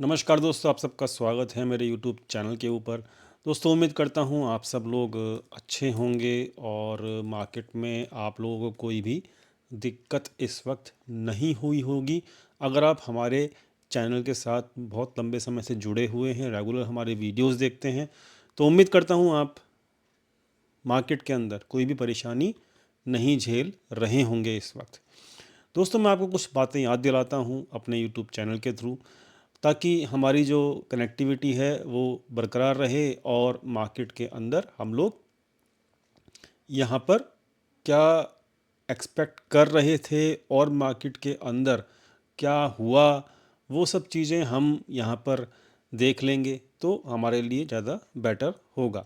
नमस्कार दोस्तों, आप सबका स्वागत है मेरे यूट्यूब चैनल के ऊपर। दोस्तों, उम्मीद करता हूँ आप सब लोग अच्छे होंगे और मार्केट में आप लोगों को कोई भी दिक्कत इस वक्त नहीं हुई होगी। अगर आप हमारे चैनल के साथ बहुत लंबे समय से जुड़े हुए हैं, रेगुलर हमारे वीडियोस देखते हैं, तो उम्मीद करता हूँ आप मार्केट के अंदर कोई भी परेशानी नहीं झेल रहे होंगे इस वक्त। दोस्तों, मैं आपको कुछ बातें याद दिलाता हूँ अपने यूट्यूब चैनल के थ्रू, ताकि हमारी जो कनेक्टिविटी है वो बरकरार रहे और मार्केट के अंदर हम लोग यहाँ पर क्या एक्सपेक्ट कर रहे थे और मार्केट के अंदर क्या हुआ, वो सब चीज़ें हम यहाँ पर देख लेंगे तो हमारे लिए ज़्यादा बेटर होगा।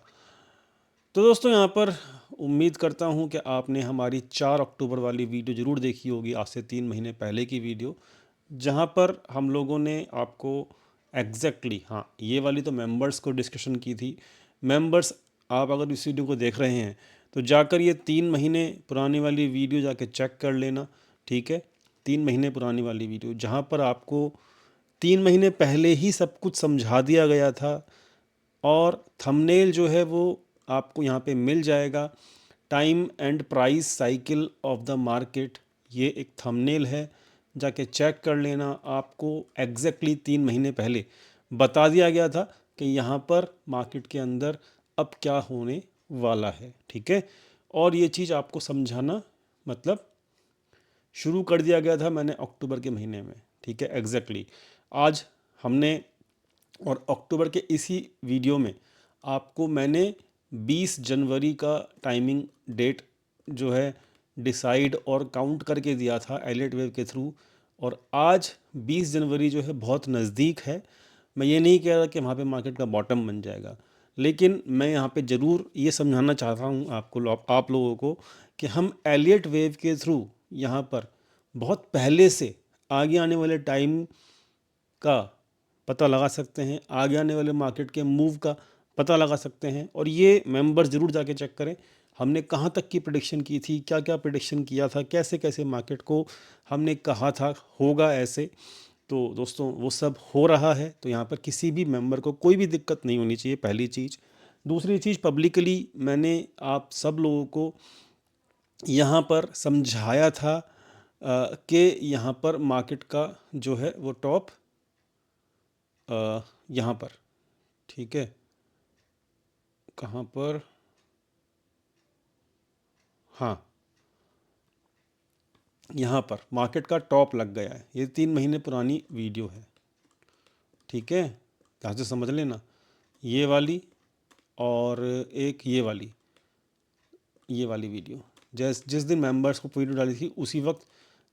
तो दोस्तों, यहाँ पर उम्मीद करता हूँ कि आपने हमारी 4 अक्टूबर वाली वीडियो ज़रूर देखी होगी, आज से 3 महीने पहले की वीडियो, जहाँ पर हम लोगों ने आपको हाँ, ये वाली तो मेंबर्स को डिस्कशन की थी। मेंबर्स, आप अगर इस वीडियो को देख रहे हैं तो जाकर ये 3 महीने पुरानी वाली वीडियो जाके चेक कर लेना, ठीक है। 3 महीने पुरानी वाली वीडियो, जहाँ पर आपको 3 महीने पहले ही सब कुछ समझा दिया गया था और थंबनेल जो है वो आपको यहाँ पे मिल जाएगा। Time and price cycle of the market, ये एक थंबनेल है, जाके चेक कर लेना। आपको एग्जैक्टली 3 महीने पहले बता दिया गया था कि यहाँ पर मार्केट के अंदर अब क्या होने वाला है, ठीक है। और ये चीज़ आपको समझाना मतलब शुरू कर दिया गया था मैंने अक्टूबर के महीने में, ठीक है, एग्जैक्टली। आज हमने और अक्टूबर के इसी वीडियो में आपको मैंने 20 जनवरी का टाइमिंग डेट जो है डिसाइड और काउंट करके दिया था एलियट वेव के थ्रू। और आज 20 जनवरी जो है बहुत नज़दीक है। मैं ये नहीं कह रहा कि वहाँ पे मार्केट का बॉटम बन जाएगा, लेकिन मैं यहाँ पे ज़रूर ये समझाना चाहता हूँ आप लोगों को कि हम एलियट वेव के थ्रू यहाँ पर बहुत पहले से आगे आने वाले टाइम का पता लगा सकते हैं, आगे आने वाले मार्केट के मूव का पता लगा सकते हैं। और ये मेंबर ज़रूर जाके चेक करें, हमने कहाँ तक की प्रेडिक्शन की थी, क्या क्या प्रेडिक्शन किया था, कैसे कैसे मार्केट को हमने कहा था होगा ऐसे। तो दोस्तों, वो सब हो रहा है, तो यहाँ पर किसी भी मेंबर को कोई भी दिक्कत नहीं होनी चाहिए, पहली चीज़। दूसरी चीज़, पब्लिकली मैंने आप सब लोगों को यहाँ पर समझाया था कि यहाँ पर मार्केट का जो है वो टॉप यहाँ पर, ठीक है, कहाँ पर, हाँ, यहाँ पर मार्केट का टॉप लग गया है। ये 3 महीने पुरानी वीडियो है, ठीक है, ध्यान से समझ लेना। ये वाली और एक ये वाली वीडियो, जिस दिन मेंबर्स को वीडियो डाली थी उसी वक्त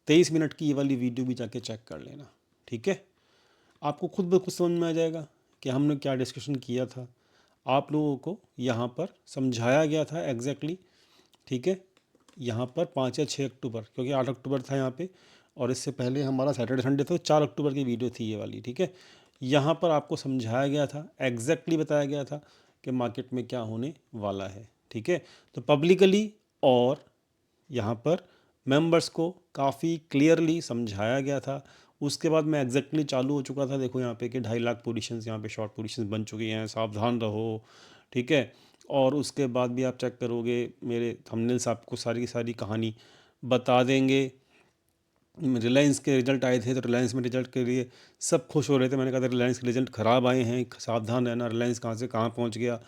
23 मिनट की ये वाली वीडियो भी जाके चेक कर लेना, ठीक है। आपको खुद ब खुद समझ में आ जाएगा कि हमने क्या डिस्कशन किया था। आप लोगों को यहाँ पर समझाया गया था एग्जैक्टली, ठीक है। यहाँ पर 5 या 6 अक्टूबर, क्योंकि 8 अक्टूबर था यहाँ पे और इससे पहले हमारा सैटरडे संडे था, तो 4 अक्टूबर की वीडियो थी ये वाली, ठीक है। यहाँ पर आपको समझाया गया था, एग्जैक्टली बताया गया था कि मार्केट में क्या होने वाला है, ठीक है। तो पब्लिकली और यहाँ पर मेंबर्स को काफ़ी क्लियरली समझाया गया था। उसके बाद मैं एग्जैक्टली चालू हो चुका था, देखो यहाँ पे कि 2.5 लाख पोजीशंस यहाँ पे शॉर्ट पोजीशंस बन चुकी हैं, सावधान रहो, ठीक है। और उसके बाद भी आप चेक करोगे मेरे थंबनेल्स आपको सारी की सारी कहानी बता देंगे। रिलायंस के रिजल्ट आए थे तो रिलायंस में रिजल्ट के लिए सब खुश हो रहे थे, मैंने कहा था रिलायंस के रिजल्ट ख़राब आए हैं, सावधान रहना, रिलायंस कहाँ से कहाँ पहुँच गया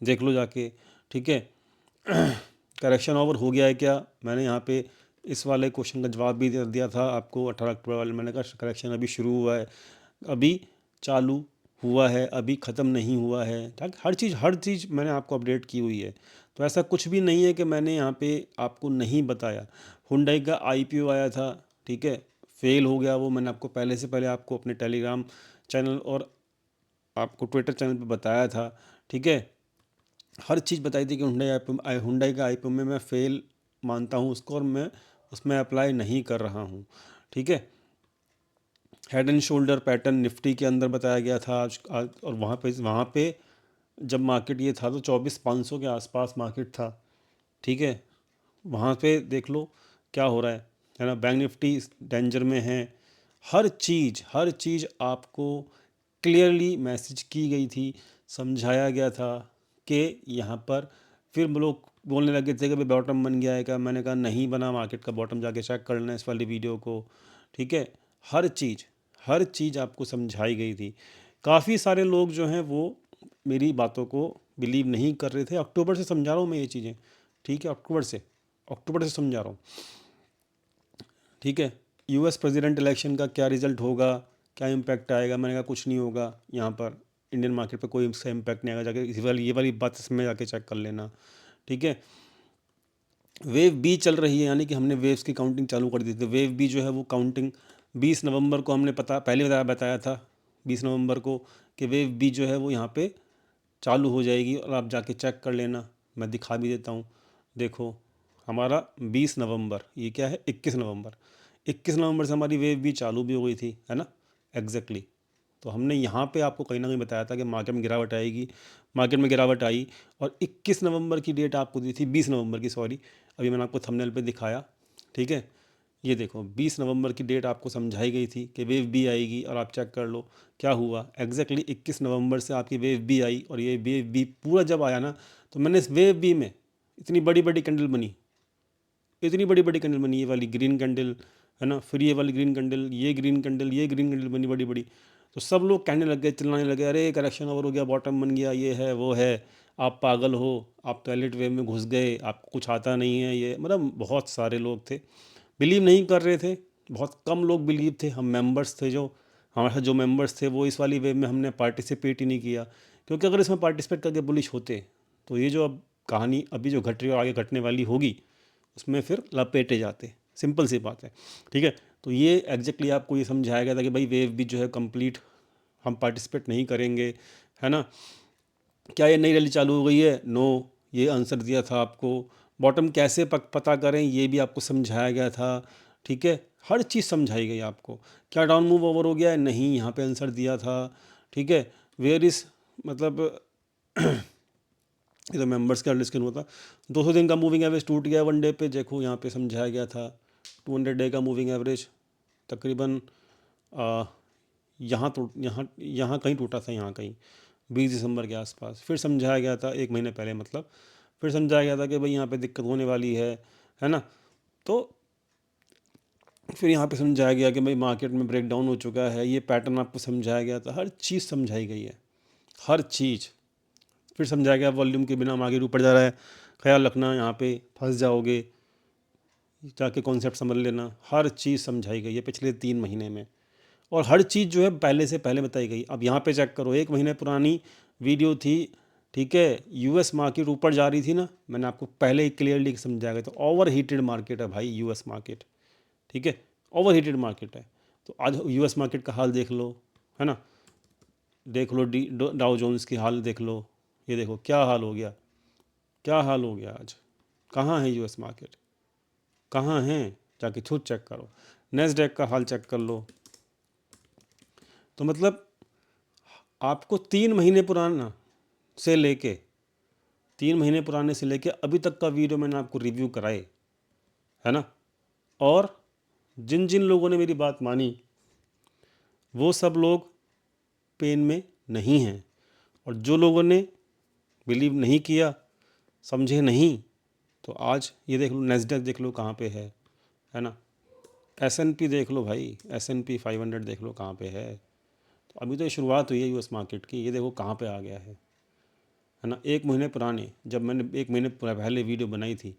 देख लो जाके, ठीक है। करेक्शन ओवर हो गया है क्या, मैंने यहाँ पे इस वाले क्वेश्चन का जवाब भी दे दिया था आपको 18 अक्टूबर वाले। मैंने कहा करेक्शन अभी शुरू हुआ है, अभी चालू हुआ है, अभी ख़त्म नहीं हुआ है, ताकि हर चीज़ मैंने आपको अपडेट की हुई है। तो ऐसा कुछ भी नहीं है कि मैंने यहाँ पे आपको नहीं बताया। हुंडई का आईपीओ आया था, ठीक है, फेल हो गया वो, मैंने आपको पहले से पहले आपको अपने टेलीग्राम चैनल और आपको ट्विटर चैनल पे बताया था, ठीक है। हर चीज़ बताई थी कि हुंडई का आईपीओ में मैं फेल मानता हूँ उसको और मैं उसमें अप्लाई नहीं कर रहा हूँ, ठीक है। Head and shoulder pattern Nifty के अंदर बताया गया था आज और वहाँ पे जब मार्केट ये था तो 24,500 के आसपास मार्केट था, ठीक है। वहाँ पे देख लो क्या हो रहा है ना। बैंक निफ्टी डेंजर में है। हर चीज़ आपको क्लियरली मैसेज की गई थी, समझाया गया था कि यहाँ पर फिर लोग बोलने लगे थे कि भाई बॉटम बन गया है क्या। मैंने कहा नहीं बना, मार्केट का बॉटम जाके चेक कर लेना इस वाली वीडियो को, ठीक है। हर चीज़ आपको समझाई गई थी। काफ़ी सारे लोग जो हैं वो मेरी बातों को बिलीव नहीं कर रहे थे। अक्टूबर से समझा रहा हूँ मैं ये चीज़ें, ठीक है, अक्टूबर से समझा रहा हूँ, ठीक है। यूएस प्रेसिडेंट इलेक्शन का क्या रिजल्ट होगा, क्या इम्पैक्ट आएगा, मैंने कहा कुछ नहीं होगा यहाँ पर इंडियन मार्केट पर, कोई इसका इम्पैक्ट नहीं आएगा, जाके ये वाली बात इसमें जाके चेक कर लेना, ठीक है। वेव बी चल रही है, यानी कि हमने वेव्स की काउंटिंग चालू कर दी थी। वेव बी जो है वो काउंटिंग 20 नवंबर को हमने पहले बताया था 20 नवंबर को कि वेव बी जो है वो यहाँ पे चालू हो जाएगी, और आप जाके चेक कर लेना, मैं दिखा भी देता हूँ। देखो हमारा 20 नवंबर, ये क्या है 21 नवंबर से हमारी वेव बी चालू भी हो गई थी, है ना, एग्जैक्टली। तो हमने यहाँ पे आपको कहीं ना कहीं बताया था कि मार्केट में गिरावट आएगी, मार्केट में गिरावट आई, और 21 नवंबर की डेट आपको दी थी, 20 नवंबर की, सॉरी, अभी मैंने आपको थंबनेल पे दिखाया, ठीक है। ये देखो 20 नवंबर की डेट आपको समझाई गई थी कि वेव बी आएगी, और आप चेक कर लो क्या हुआ। एग्जैक्टली 21 नवंबर से आपकी वेव बी आई, और ये वेव बी पूरा जब आया ना, तो मैंने इस वेव बी में इतनी बड़ी बड़ी कैंडल बनी, ये वाली ग्रीन कैंडल, है ना, फिर ये वाली ग्रीन कैंडल, ये ग्रीन कैंडल, ये ग्रीन कैंडल बनी बड़ी बड़ी। तो सब लोग कहने लग गए, चिल्लाने लगे, अरे करेक्शन ओवर हो गया, बॉटम बन गया, ये है वो है, आप पागल हो, आप तो एलिट वेव में घुस गए, आपको कुछ आता नहीं है, ये मतलब बहुत सारे लोग थे, बिलीव नहीं कर रहे थे। बहुत कम लोग बिलीव थे। हम मेंबर्स थे, जो हमारे साथ जो मेंबर्स थे, वो इस वाली वेव में हमने पार्टिसिपेट ही नहीं किया, क्योंकि अगर इसमें पार्टिसिपेट करके बुलिश होते तो ये जो अब कहानी अभी जो घट रही है और आगे घटने वाली होगी, उसमें फिर लपेटे जाते। सिंपल सी बात है, ठीक है। तो ये एग्जैक्टली आपको ये समझाया गया था कि भाई वेव भी जो है कंप्लीट हम पार्टिसिपेट नहीं करेंगे, है ना। क्या ये नई रैली चालू हो गई है? नो, ये आंसर दिया था आपको। बॉटम कैसे पता करें, ये भी आपको समझाया गया था, ठीक है। हर चीज़ समझाई गई आपको। क्या डाउन मूव ओवर हो गया है? नहीं, यहाँ पे आंसर दिया था, ठीक है। वेयर इज, मतलब ये तो मेंबर्स का डिस्कशन हुआ था। 200 दिन का मूविंग एवरेज टूट गया वन डे पे, देखो यहाँ पे समझाया गया था। 200 डे का मूविंग एवरेज तकरीबन यहाँ तो यहाँ कहीं टूटा था, यहाँ कहीं 20 दिसंबर के आसपास। फिर समझाया गया था, एक महीने पहले मतलब, फिर समझाया गया था कि भाई यहाँ पे दिक्कत होने वाली है ना। तो फिर यहाँ पे समझाया गया कि भाई मार्केट में ब्रेकडाउन हो चुका है, ये पैटर्न आपको समझाया गया था, हर चीज़ समझाई गई है, हर चीज़। फिर समझाया गया वॉल्यूम के बिना मार्केट ऊपर जा रहा है, ख्याल रखना, यहाँ पे फंस जाओगे, जाके कॉन्सेप्ट समझ लेना। हर चीज़ समझाई गई है पिछले 3 महीने में, और हर चीज़ जो है पहले से पहले बताई गई। अब यहाँ पे चेक करो, 1 महीने पुरानी वीडियो थी, ठीक है। यूएस मार्केट ऊपर जा रही थी ना, मैंने आपको पहले ही क्लियरली समझाया गया था, ओवर हीटेड मार्केट है भाई यूएस मार्केट, ठीक है, ओवर हीटेड मार्केट है। तो आज यूएस मार्केट का हाल देख लो, है ना, देख लो डाउ जोन्स की हाल देख लो, ये देखो क्या हाल हो गया, क्या हाल हो गया आज। कहाँ है यूएस मार्केट, कहाँ है, जाके खुद चेक करो। नेस्डैक का हाल चेक कर लो। तो मतलब आपको 3 महीने पुराना से लेके 3 महीने पुराने से लेके अभी तक का वीडियो मैंने आपको रिव्यू कराए, है ना। और जिन जिन लोगों ने मेरी बात मानी, वो सब लोग पेन में नहीं हैं, और जो लोगों ने बिलीव नहीं किया, समझे नहीं, तो आज ये देख लो, नेस्डैक देख लो कहाँ पे है ना। एसएनपी देख लो भाई, एसएनपी 500 देख लो कहाँ पे है। तो अभी तो ये शुरुआत हुई है यूएस मार्केट की, ये देखो कहाँ पे आ गया है ना। 1 महीने पुराने, जब मैंने 1 महीने पहले वीडियो बनाई थी,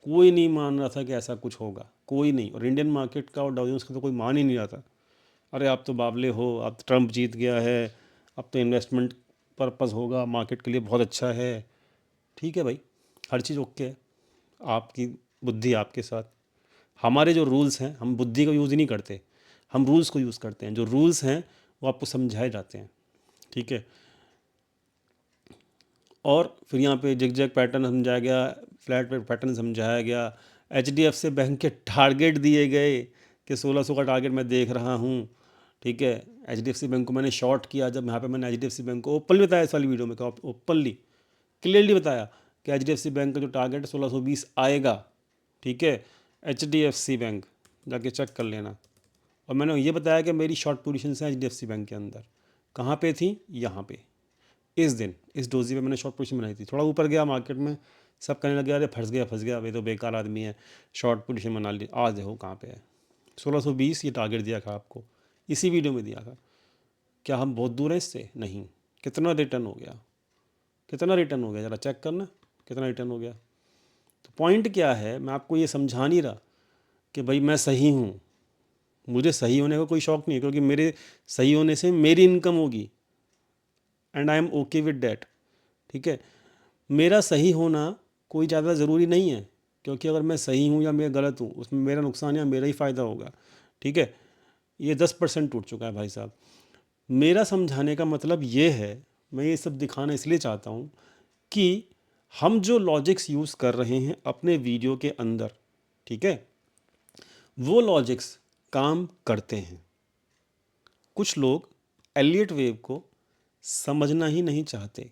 कोई नहीं मान रहा था कि ऐसा कुछ होगा, कोई नहीं। और इंडियन मार्केट का और डाउ जोन्स का तो कोई मान ही नहीं रहा था। अरे आप तो बावले हो, अब तो ट्रंप जीत गया है, अब तो इन्वेस्टमेंट पर्पज़ होगा, मार्केट के लिए बहुत अच्छा है, ठीक है भाई, हर चीज़ ओके है, आपकी बुद्धि आपके साथ। हमारे जो रूल्स हैं, हम बुद्धि का यूज़ ही नहीं करते, हम रूल्स को यूज़ करते हैं। जो रूल्स हैं वो आपको समझाए जाते हैं, ठीक है। और फिर यहाँ पे जिग जैग पैटर्न समझाया गया, फ्लैट पैटर्न समझाया गया, एचडीएफसी बैंक के टारगेट दिए गए कि 1600 का टारगेट मैं देख रहा हूँ, ठीक है। एचडीएफसी बैंक को मैंने शॉर्ट किया, जब यहाँ पे मैंने एचडीएफसी बैंक को ओपनली बताया इस वाली वीडियो में, ओपनली क्लियरली बताया कि एचडीएफसी बैंक का जो टारगेट है 1620 आएगा, ठीक है। एचडीएफसी बैंक जाके चेक कर लेना। और मैंने ये बताया कि मेरी शॉर्ट पोजीशन है एचडीएफसी बैंक के अंदर, कहाँ पे थी? यहाँ पे। इस दिन इस डोजी पे मैंने शॉर्ट पोजीशन बनाई थी, थोड़ा ऊपर गया मार्केट में, सब कहने लगे अरे फंस गया, ये तो बेकार आदमी है, शॉर्ट पोजीशन बना ली। आज देखो कहाँ पे है, 1620 ये टारगेट दिया था आपको, इसी वीडियो में दिया था। क्या हम बहुत दूर हैं इससे? नहीं। कितना रिटर्न हो गया, कितना रिटर्न हो गया, ज़रा चेक करना कितना रिटर्न हो गया। तो पॉइंट क्या है, मैं आपको ये समझा नहीं रहा कि भाई मैं सही हूँ, मुझे सही होने का कोई शौक़ नहीं है, क्योंकि मेरे सही होने से मेरी इनकम होगी and I am okay with that. ठीक है, मेरा सही होना कोई ज़्यादा ज़रूरी नहीं है, क्योंकि अगर मैं सही हूँ या मैं गलत हूँ उसमें मेरा नुकसान या मेरा ही फ़ायदा होगा। ठीक है, ये 10% टूट चुका है भाई साहब। मेरा समझाने का मतलब ये है, मैं ये सब दिखाना इसलिए चाहता हूँ कि हम जो लॉजिक्स यूज़ कर रहे हैं अपने वीडियो के अंदर, ठीक है, वो लॉजिक्स काम करते हैं। कुछ लोग एलियट वेव को समझना ही नहीं चाहते।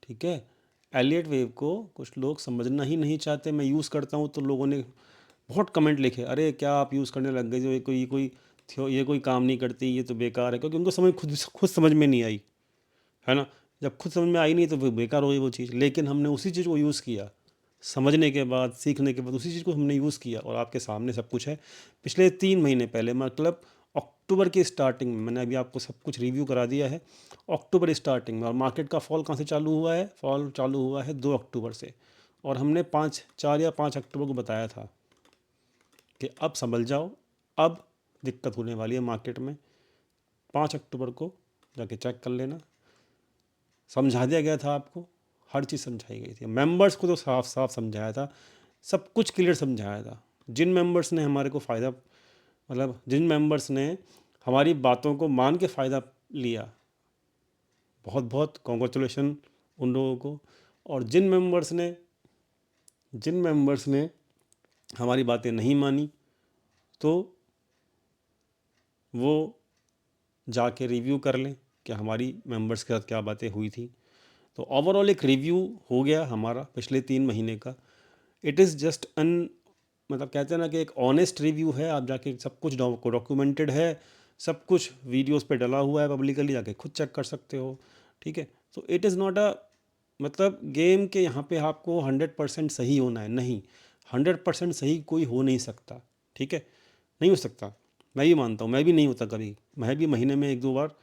ठीक है, एलियट वेव को कुछ लोग समझना ही नहीं चाहते। मैं यूज़ करता हूँ तो लोगों ने बहुत कमेंट लिखे, अरे क्या आप यूज़ करने लग गए, जो ये कोई काम नहीं करती, ये तो बेकार है, क्योंकि उनको समझ खुद समझ में नहीं आई, है ना। जब खुद समझ में आई नहीं तो वो बेकार हो गई वो चीज़। लेकिन हमने उसी चीज़ को यूज़ किया, समझने के बाद, सीखने के बाद उसी चीज़ को हमने यूज़ किया, और आपके सामने सब कुछ है। पिछले 3 महीने पहले, मतलब अक्टूबर की स्टार्टिंग में, मैंने अभी आपको सब कुछ रिव्यू करा दिया है अक्टूबर स्टार्टिंग में। और मार्केट का फॉल कहाँ से चालू हुआ है? फॉल चालू हुआ है 2 अक्टूबर से, और हमने 4 या 5 अक्टूबर को बताया था कि अब संभल जाओ, अब दिक्कत होने वाली है मार्केट में। 5 अक्टूबर को जाके चेक कर लेना, समझा दिया गया था आपको, हर चीज़ समझाई गई थी। मेंबर्स को तो साफ साफ समझाया था, सब कुछ क्लियर समझाया था। जिन मेंबर्स ने हमारे को फ़ायदा, मतलब जिन मेंबर्स ने हमारी बातों को मान के फ़ायदा लिया, बहुत बहुत कॉन्ग्रेचुलेशन उन लोगों को। और जिन मेंबर्स ने हमारी बातें नहीं मानी, तो वो जाके रिव्यू कर लें कि हमारी मेंबर्स के साथ क्या बातें हुई थी। तो ओवरऑल एक रिव्यू हो गया हमारा पिछले 3 महीने का। इट इज़ जस्ट मतलब कहते हैं ना कि एक ऑनेस्ट रिव्यू है। आप जाके सब कुछ डॉक्यूमेंटेड है, सब कुछ वीडियोस पे डला हुआ है, पब्लिकली जाके खुद चेक कर सकते हो। ठीक है, तो इट इज़ नॉट अ मतलब गेम के यहाँ पे आपको 100% सही होना है, नहीं, 100% सही कोई हो नहीं सकता। ठीक है, नहीं हो सकता, मैं भी मानता हूँ, मैं भी नहीं होता कभी, मैं भी महीने में 1-2 बार,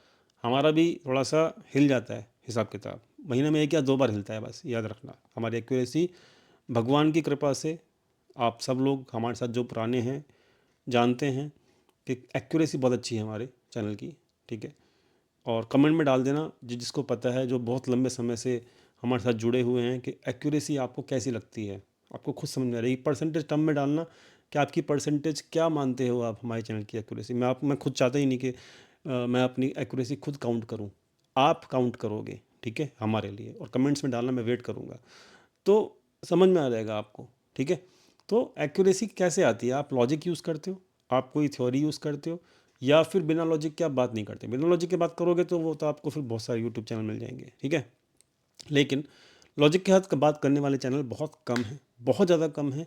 हमारा भी थोड़ा सा हिल जाता है हिसाब किताब, महीने में 1 या 2 बार हिलता है, बस याद रखना। हमारी एक्यूरेसी भगवान की कृपा से, आप सब लोग हमारे साथ जो पुराने हैं जानते हैं कि एक्यूरेसी बहुत अच्छी है हमारे चैनल की। ठीक है, और कमेंट में डाल देना जिसको पता है, जो बहुत लंबे समय से हमारे साथ जुड़े हुए हैं, कि एक्यूरेसी आपको कैसी लगती है, आपको खुद समझ में आ रही है। परसेंटेज टर्म में डालना कि आपकी परसेंटेज क्या मानते हो आप हमारे चैनल की एक्यूरेसी। मैं खुद चाहता ही नहीं कि मैं अपनी एक्यूरेसी खुद काउंट करूं, आप काउंट करोगे, ठीक है, हमारे लिए। और कमेंट्स में डालना, मैं वेट करूंगा, तो समझ में आ जाएगा आपको। ठीक है, तो एक्यूरेसी कैसे आती है? आप लॉजिक यूज़ करते हो, आप कोई थ्योरी यूज़ करते हो, या फिर बिना लॉजिक के आप बात नहीं करते। बिना लॉजिक की बात करोगे तो वो तो आपको फिर बहुत सारे यूट्यूब चैनल मिल जाएंगे। ठीक है, लेकिन लॉजिक के साथ बात करने वाले चैनल बहुत कम हैं, बहुत ज़्यादा कम हैं।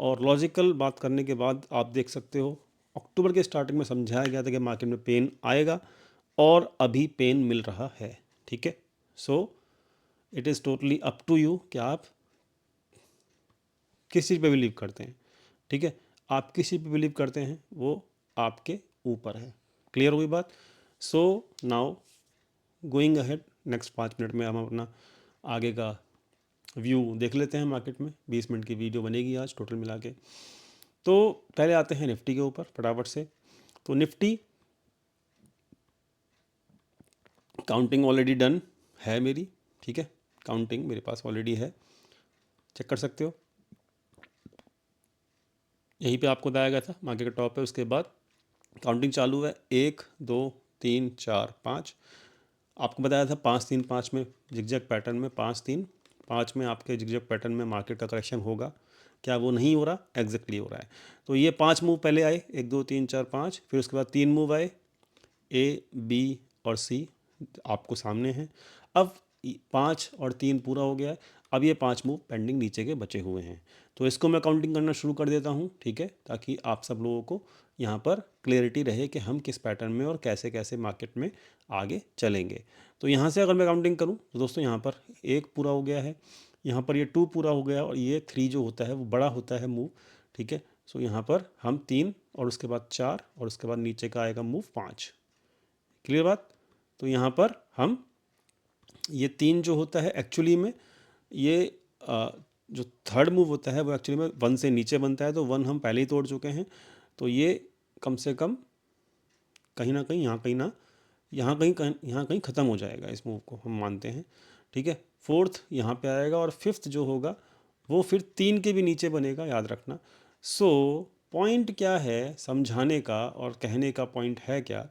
और लॉजिकल बात करने के बाद आप देख सकते हो, अक्टूबर के स्टार्टिंग में समझाया गया था कि मार्केट में पेन आएगा, और अभी पेन मिल रहा है। ठीक है, so it is totally up to you कि आप किस चीज़ पे बिलीव करते हैं। ठीक है, आप किस चीज़ पे बिलीव करते हैं वो आपके ऊपर है। क्लियर हुई बात? So now going ahead, next 5 minute में हम अपना आगे का व्यू देख लेते हैं मार्केट में। 20 मिनट की वीडियो बनेगी आज टोटल मिला के। तो पहले आते हैं निफ्टी के ऊपर फटाफट से। तो निफ्टी काउंटिंग ऑलरेडी डन है मेरी। ठीक है, काउंटिंग मेरे पास ऑलरेडी है, चेक कर सकते हो। यहीं पे आपको बताया गया था मार्केट का टॉप है, उसके बाद काउंटिंग चालू है। 1 2 3 4 5, आपको बताया था 5-3-5 में जिगजैग पैटर्न में, 5-3-5 में आपके जिगजैग पैटर्न में मार्केट का करेक्शन होगा। क्या वो नहीं हो रहा? एग्जैक्टली हो रहा है। तो ये 5 मूव पहले आए, 1 2 3 4 5, फिर उसके बाद 3 मूव आए, ए बी और सी आपको सामने हैं। अब 5 और 3 पूरा हो गया है, अब ये 5 मूव पेंडिंग नीचे के बचे हुए हैं, तो इसको मैं काउंटिंग करना शुरू कर देता हूँ, ठीक है, ताकि आप सब लोगों को यहाँ पर क्लियरिटी रहे कि हम किस पैटर्न में और कैसे कैसे मार्केट में आगे चलेंगे। तो यहाँ से अगर मैं काउंटिंग करूँ तो दोस्तों यहाँ पर 1 पूरा हो गया है, यहाँ पर ये 2 पूरा हो गया, और ये 3 जो होता है वो बड़ा होता है मूव, ठीक है। सो यहाँ पर हम 3 और उसके बाद 4 और उसके बाद नीचे का आएगा मूव 5। क्लियर बात। तो यहाँ पर हम ये 3 जो होता है एक्चुअली में ये जो थर्ड मूव होता है वो एक्चुअली में 1 से नीचे बनता है, तो 1 हम पहले ही तोड़ चुके हैं, तो ये कम से कम कहीं ना कहीं यहाँ कहीं ख़त्म हो जाएगा, इस मूव को हम मानते हैं, ठीक है। फोर्थ यहाँ पे आएगा और फिफ्थ जो होगा वो फिर 3 के भी नीचे बनेगा, याद रखना। सो पॉइंट क्या है समझाने का और कहने का, पॉइंट है क्या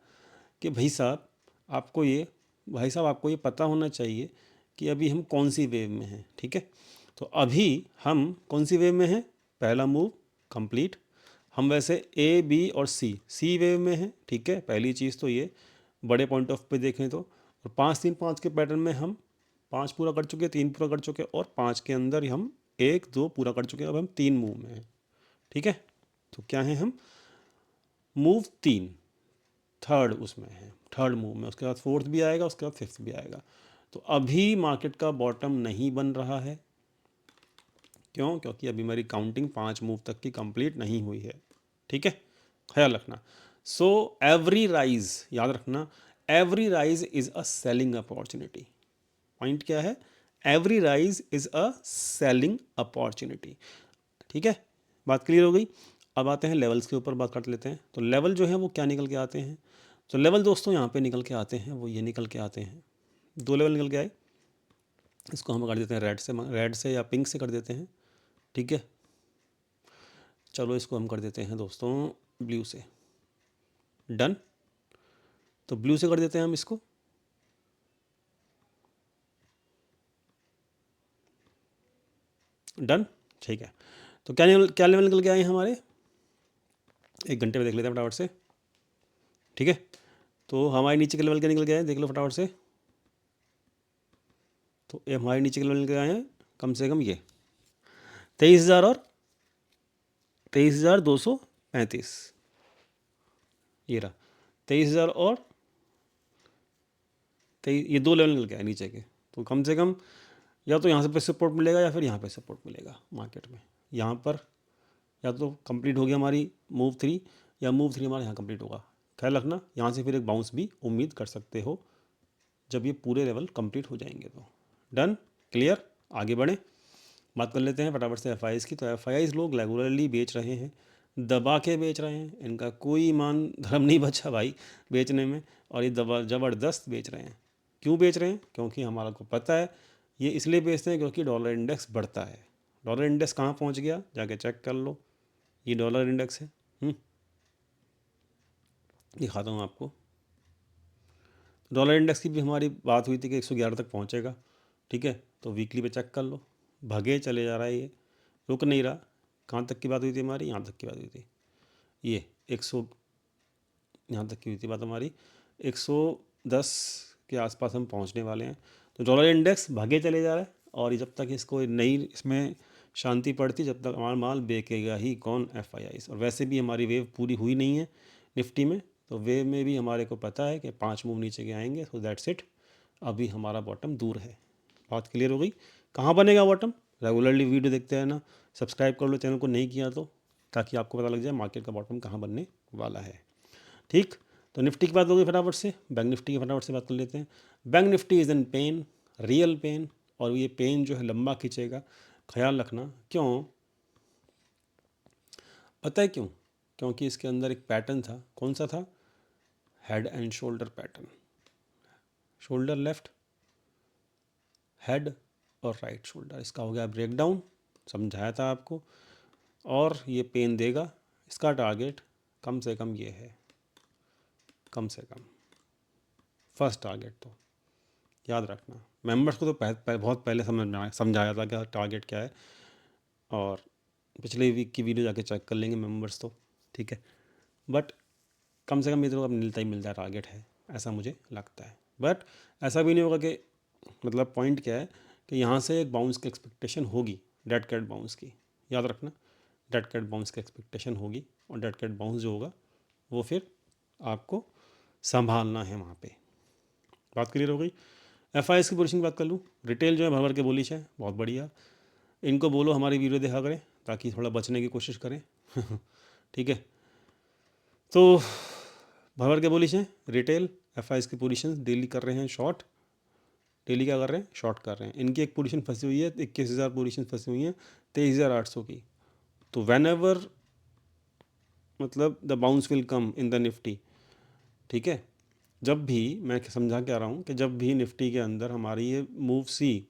कि भाई साहब आपको ये पता होना चाहिए कि अभी हम कौन सी वेव में हैं, ठीक है। तो अभी हम कौन सी वेव में हैं, पहला मूव कंप्लीट, हम वैसे ए बी और सी वेव में हैं, ठीक है। पहली चीज़ तो ये बड़े पॉइंट ऑफ पे देखें तो, और 5-3-5 के पैटर्न में हम 5 पूरा कर चुके, 3 पूरा कर चुके, और 5 के अंदर हम 1-2 पूरा कर चुके, अब हम 3 मूव में हैं, ठीक है। तो क्या है, हम मूव 3 थर्ड उसमें है, थर्ड मूव में, उसके बाद फोर्थ भी आएगा, उसके बाद फिफ्थ भी आएगा। तो अभी मार्केट का बॉटम नहीं बन रहा है, क्यों? क्योंकि अभी मेरी काउंटिंग 5 मूव तक की कंप्लीट नहीं हुई है, ठीक है, ख्याल रखना। सो एवरी राइज, याद रखना, every rise is a selling opportunity. Point क्या है, every rise is a selling opportunity, ठीक है। बात क्लियर हो गई। अब आते हैं लेवल्स के ऊपर, बात कर लेते हैं। तो लेवल जो है वो क्या निकल के आते हैं, तो लेवल दोस्तों यहाँ पे निकल के आते हैं, वो ये निकल के आते हैं, 2 लेवल निकल के आए। इसको हम कर देते हैं रेड से या पिंक से कर देते हैं, ठीक है। चलो इसको हम कर देते हैं दोस्तों ब्लू से, डन। तो ब्लू से कर देते हैं हम इसको, डन, ठीक है। तो क्या लेवल निकल के आए हैं हमारे, 1 घंटे में देख लेते हैं फटाफट से, ठीक है। तो हमारे नीचे के लेवल क्या निकल के आए, देख लो फटाफट से। तो ये हमारे नीचे के लेवल निकल के आए हैं कम से कम ये 23,000 और 23,235, ये रहा 23,000 और 23, ये 2 लेवल निकल के आए नीचे के। तो कम से कम या तो यहाँ से पे सपोर्ट मिलेगा या फिर यहाँ पे सपोर्ट मिलेगा मार्केट में। यहाँ पर या तो कंप्लीट हो गया हमारी मूव 3, या मूव 3 हमारा यहाँ कंप्लीट होगा। ख्याल रखना, यहाँ से फिर एक बाउंस भी उम्मीद कर सकते हो जब ये पूरे लेवल कंप्लीट हो जाएंगे। तो डन, क्लियर, आगे बढ़ें, बात कर लेते हैं फटाफट से एफ की। तो एफ लोग रेगुलरली बेच रहे हैं, दबा के बेच रहे हैं, इनका कोई ईमान धर्म नहीं बचा भाई बेचने में, और ये दबा ज़बरदस्त बेच रहे हैं। क्यों बेच रहे हैं, क्योंकि हमारा को पता है ये इसलिए बेचते हैं क्योंकि डॉलर इंडेक्स बढ़ता है। डॉलर इंडेक्स कहाँ पहुँच गया, जाके चेक कर लो, ये डॉलर इंडेक्स है, दिखाता हूँ आपको। डॉलर इंडेक्स की भी हमारी बात हुई थी कि 111 तक पहुँचेगा, ठीक है। तो वीकली पे चेक कर लो, भगे चले जा रहा है, ये रुक नहीं रहा। कहाँ तक की बात हुई थी हमारी, यहाँ तक की बात हुई थी, ये 100, यहाँ तक की हुई थी बात हमारी, 110 के आसपास हम पहुँचने वाले हैं। तो डॉलर इंडेक्स भागे चले जा रहा है, और जब तक इसको नई इसमें शांति पड़ती, जब तक हमारा माल बेचेगा ही कौन, एफ। और वैसे भी हमारी वेव पूरी हुई नहीं है निफ्टी में, तो वेव में भी हमारे को पता है कि 5 मूव नीचे के आएंगे। सो दैट्स इट, अभी हमारा बॉटम दूर है। बात क्लियर हो गई। कहाँ बनेगा बॉटम, रेगुलरली वीडियो देखते रहना, सब्सक्राइब कर लो चैनल को नहीं किया तो, ताकि आपको पता लग जाए मार्केट का बॉटम कहाँ बनने वाला है, ठीक। तो निफ्टी की बात हो गई, फटाफट से बैंक निफ्टी की फटाफट से बात कर लेते हैं। Bank Nifty is an pen, real pen, और ये पेन जो है लंबा खींचेगा, ख्याल रखना। क्यों, पता है क्यों, क्योंकि इसके अंदर एक पैटर्न था, कौन सा था, head and shoulder pattern, shoulder left, head और राइट शोल्डर, इसका हो गया ब्रेकडाउन, समझाया था आपको। और ये पेन देगा, इसका टारगेट कम से कम ये है, कम से कम फर्स्ट टारगेट। तो याद रखना, मेंबर्स को तो बहुत पहले समझाया था कि टारगेट क्या है, और पिछले वीक की वीडियो जाके चेक कर लेंगे मेंबर्स तो, ठीक है। बट कम से कम ये तो अब मिलता ही मिलता है टारगेट है, ऐसा मुझे लगता है। बट ऐसा भी नहीं होगा कि, मतलब पॉइंट क्या है कि यहाँ से एक बाउंस की एक्सपेक्टेशन होगी, डेड कैट बाउंस की, याद रखना, डेड कैट बाउंस की एक्सपेक्टेशन होगी, और डेड कैट बाउंस जो होगा वो फिर आपको संभालना है वहाँ पे। बात क्लियर हो गई। एफ की पोजीशन की बात कर लूँ, रिटेल जो है भर भर के बोलिश है, बहुत बढ़िया। इनको बोलो हमारी वीडियो देखा करें ताकि थोड़ा बचने की कोशिश करें ठीक है, तो भर भर के बोलिश हैं रिटेल। एफ की पोजीशन डेली कर रहे हैं शॉर्ट, डेली क्या कर रहे हैं, शॉर्ट कर रहे हैं। इनकी एक पोजीशन फंसी हुई है, 21,000 पोजीशन फंसी हुई हैं 23,800 की। तो वेन एवर मतलब the bounce will come in the Nifty, ठीक है, जब भी मैं समझा के आ रहा हूँ कि जब भी निफ्टी के अंदर हमारी ये मूव सी,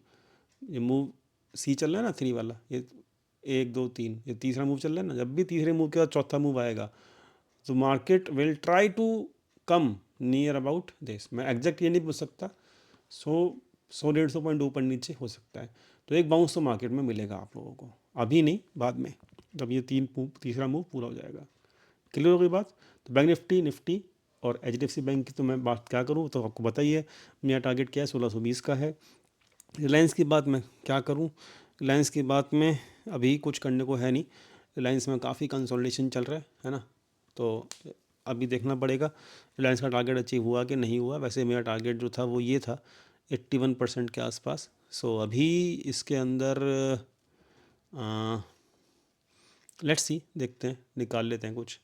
ये मूव सी चल रहा है ना, 3 वाला, ये 1 2 3, ये तीसरा मूव चल रहा है ना, जब भी तीसरे मूव के बाद चौथा मूव आएगा तो market will try to come near about this. मैं एग्जैक्ट ये नहीं पूछ सकता, 100-150 पॉइंट ऊपर नीचे हो सकता है। तो एक बाउंस तो मार्केट में मिलेगा आप लोगों को, अभी नहीं, बाद में, जब ये तीसरा मूव पूरा हो जाएगा। क्लियर हो गई बात। तो बैंक निफ्टी और HDFC बैंक की तो मैं बात क्या करूँ, तो आपको बताइए मेरा टारगेट क्या है, 1620 का है। रिलायंस की बात मैं क्या करूँ, रिलायंस की बात में अभी कुछ करने को है नहीं, रिलायंस में काफ़ी कंसोलिडेशन चल रहा है ना, तो अभी देखना पड़ेगा रिलायंस का टारगेट अचीव हुआ कि नहीं हुआ। वैसे मेरा टारगेट जो था वो ये था 81% के आसपास। सो अभी इसके अंदर लेट्स सी, देखते हैं, निकाल लेते हैं कुछ।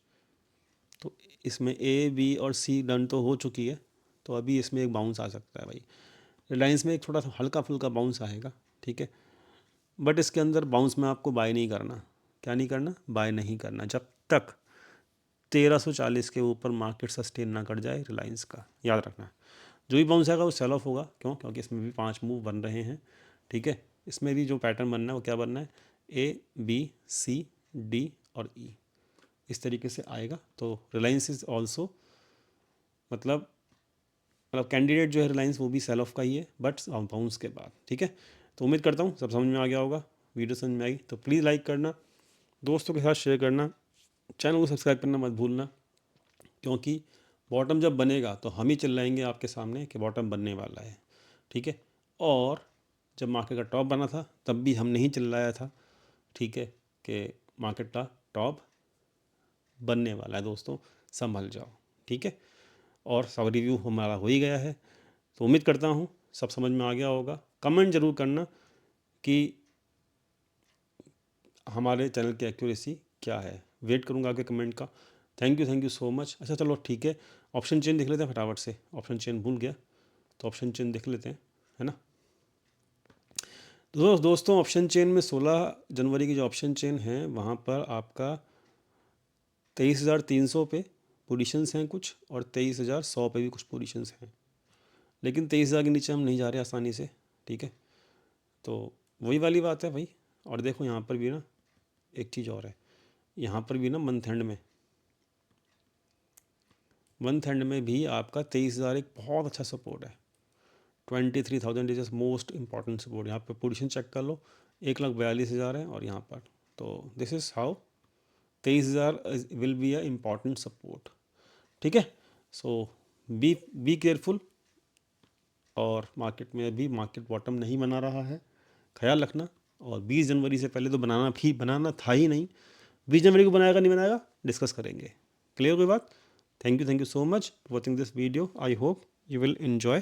तो इसमें A B और C डन तो हो चुकी है, तो अभी इसमें एक बाउंस आ सकता है भाई। रिलायंस में एक थोड़ा सा हल्का फुल्का बाउंस आएगा, ठीक है, बट इसके अंदर बाउंस में आपको बाय नहीं करना। क्या नहीं करना, बाय नहीं करना जब तक 1340 के ऊपर मार्केट सस्टेन ना कर जाए रिलायंस का, याद रखना। जो भी बाउंस आएगा वो सेल ऑफ होगा, क्यों, क्योंकि इसमें भी 5 मूव बन रहे हैं, ठीक है। इसमें भी जो पैटर्न बनना है वो क्या बनना है, A B C D और E, इस तरीके से आएगा। तो रिलायंस इज ऑल्सो मतलब कैंडिडेट जो है रिलायंस वो भी सेल ऑफ का ही है, बट बाउंस के बाद, ठीक है। तो उम्मीद करता हूँ सब समझ में आ गया होगा, वीडियो समझ में आई तो प्लीज़ लाइक करना, दोस्तों के साथ शेयर करना, चैनल को सब्सक्राइब करना मत भूलना, क्योंकि बॉटम जब बनेगा तो हम ही चिल्लाएंगे आपके सामने कि बॉटम बनने वाला है, ठीक है। और जब मार्केट का टॉप बना था तब भी हम नहीं चिल्लाया था, ठीक है, कि मार्केट का टॉप बनने वाला है, दोस्तों संभल जाओ, ठीक है। और सब रिव्यू हमारा हो ही गया है, तो उम्मीद करता हूँ सब समझ में आ गया होगा। कमेंट ज़रूर करना कि हमारे चैनल की एक्यूरेसी क्या है, वेट करूँगा आपके कमेंट का। Thank you so much. अच्छा चलो ठीक है, ऑप्शन चेन देख लेते हैं फटाफट से, ऑप्शन चेन भूल गया, तो ऑप्शन चेन देख लेते हैं, है ना। दोस्तों ऑप्शन चेन में 16 जनवरी की जो ऑप्शन चेन है वहाँ पर आपका 23,300 पे पोजीशंस हैं कुछ, और 23,100 पे भी कुछ पोजीशंस हैं, लेकिन 23,000 के नीचे हम नहीं जा रहे आसानी से, ठीक है। तो वही वाली बात है भाई। और देखो यहाँ पर भी ना एक चीज़ और है, यहाँ पर भी ना मंथ एंड में भी आपका 23,000 एक बहुत अच्छा सपोर्ट है। 23,000 इज मोस्ट इंपॉर्टेंट सपोर्ट। यहाँ पे पोजीशन चेक कर लो, 1,42,000 है, और यहाँ पर तो this is how 23,000 will be a important support, ठीक है। सो बी केयरफुल, और मार्केट में अभी मार्केट बॉटम नहीं बना रहा है, ख्याल रखना। और 20 जनवरी से पहले तो बनाना था ही नहीं, 20 जनवरी को बनाएगा नहीं बनाएगा डिस्कस करेंगे। क्लियर कोई बात। Thank you so much watching this video, I hope you will enjoy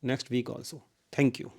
next week also. Thank you.